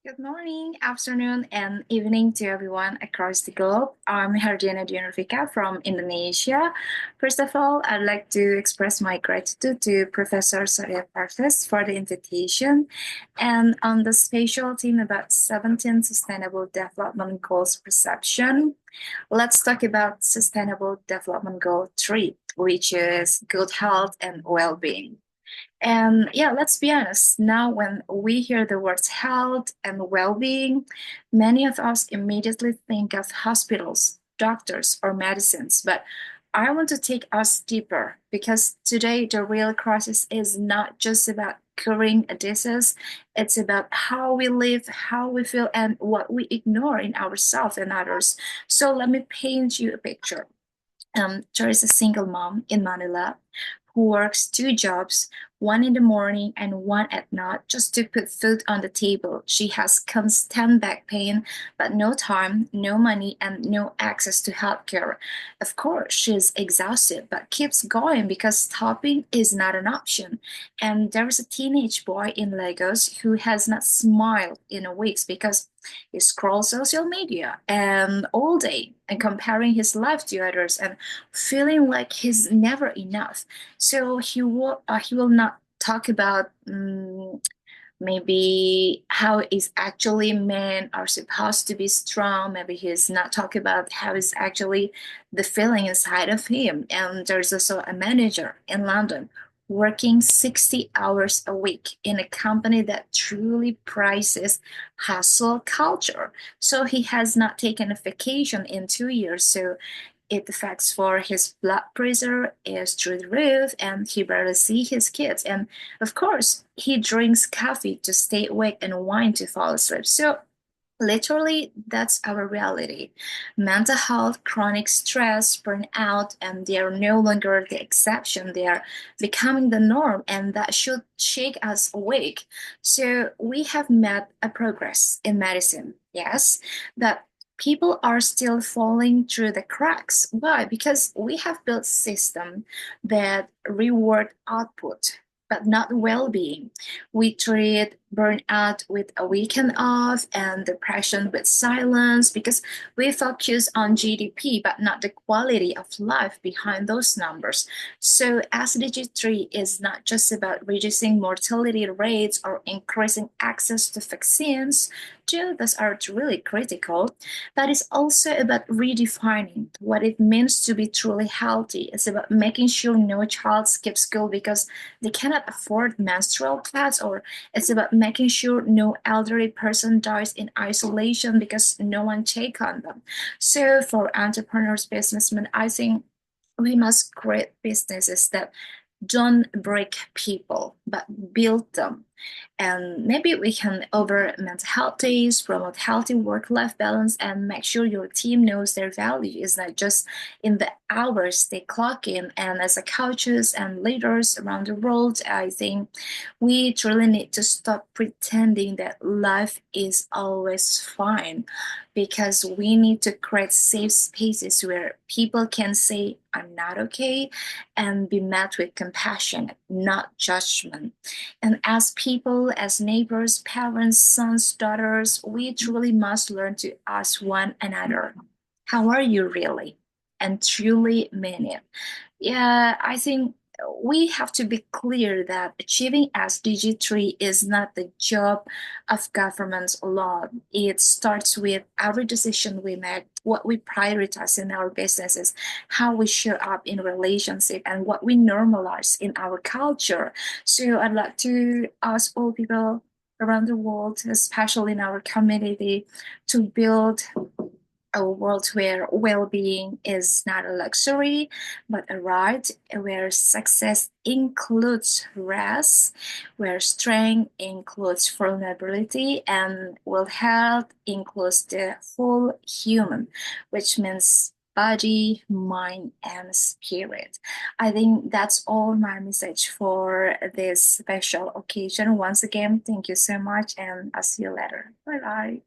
Good morning, afternoon, and evening to everyone across the globe. I'm Herdiana Dewi Nurfika from Indonesia. First of all, I'd like to express my gratitude to Professor Surya Parvez for the invitation. And on the special theme about 17 Sustainable Development Goals perception, let's talk about Sustainable Development Goal 3, which is good health and well-being. And yeah, let's be honest. Now, when we hear the words health and well being, many of us immediately think of hospitals, doctors, or medicines. But I want to take us deeper because today the real crisis is not just about curing a disease, it's about how we live, how we feel, and what we ignore in ourselves and others. So, let me paint you a picture. There is a single mom in Manila who works two jobs, one in the morning and one at night, just to put food on the table. She has constant back pain, but no time, no money, and no access to healthcare. Of course, she's exhausted, but keeps going because stopping is not an option. And there is a teenage boy in Lagos who has not smiled in weeks because he scrolls social media and all day and comparing his life to others and feeling like he's never enough. So he will not talk about maybe how is actually men are supposed to be strong. Maybe he's not talking about how is actually the feeling inside of him. And there's also a manager in London working 60 hours a week in a company that truly prizes hustle culture. So he has not taken a vacation in 2 years. So it affects for his blood pressure is through the roof and he barely see his kids. And of course, he drinks coffee to stay awake and wine to fall asleep. So literally, that's our reality. Mental health, chronic stress, burnout, and they are no longer the exception. They are becoming the norm, and that should shake us awake. So, we have made a progress in medicine, yes, but people are still falling through the cracks. Why? Because we have built system that reward output but not well-being. We treat burnout with a weekend off and depression with silence because we focus on GDP but not the quality of life behind those numbers. So SDG 3 is not just about reducing mortality rates or increasing access to vaccines, too, those are really critical, but it's also about redefining what it means to be truly healthy. It's about making sure no child skips school because they cannot afford menstrual pads, or it's about making sure no elderly person dies in isolation because no one take on them. So for entrepreneurs, businessmen, I think we must create businesses that don't break people but build them. And maybe we can over mental health days, promote healthy work-life balance, and make sure your team knows their value is not just in the hours they clock in. And as a coaches and leaders around the world, I think we truly need to stop pretending that life is always fine, because we need to create safe spaces where people can say, I'm not okay, and be met with compassion, not judgment. And as people, as neighbors, parents, sons, daughters, we truly must learn to ask one another, how are you really? And truly mean it. Yeah, I think we have to be clear that achieving SDG 3 is not the job of governments alone. It starts with every decision we make, what we prioritize in our businesses, how we show up in relationship, and what we normalize in our culture. So I'd like to ask all people around the world, especially in our community, to build a world where well-being is not a luxury but a right, where success includes rest, where strength includes vulnerability, and well health includes the whole human, which means body, mind, and spirit. I think that's all my message for this special occasion. Once again, thank you so much, and I'll see you later. Bye bye.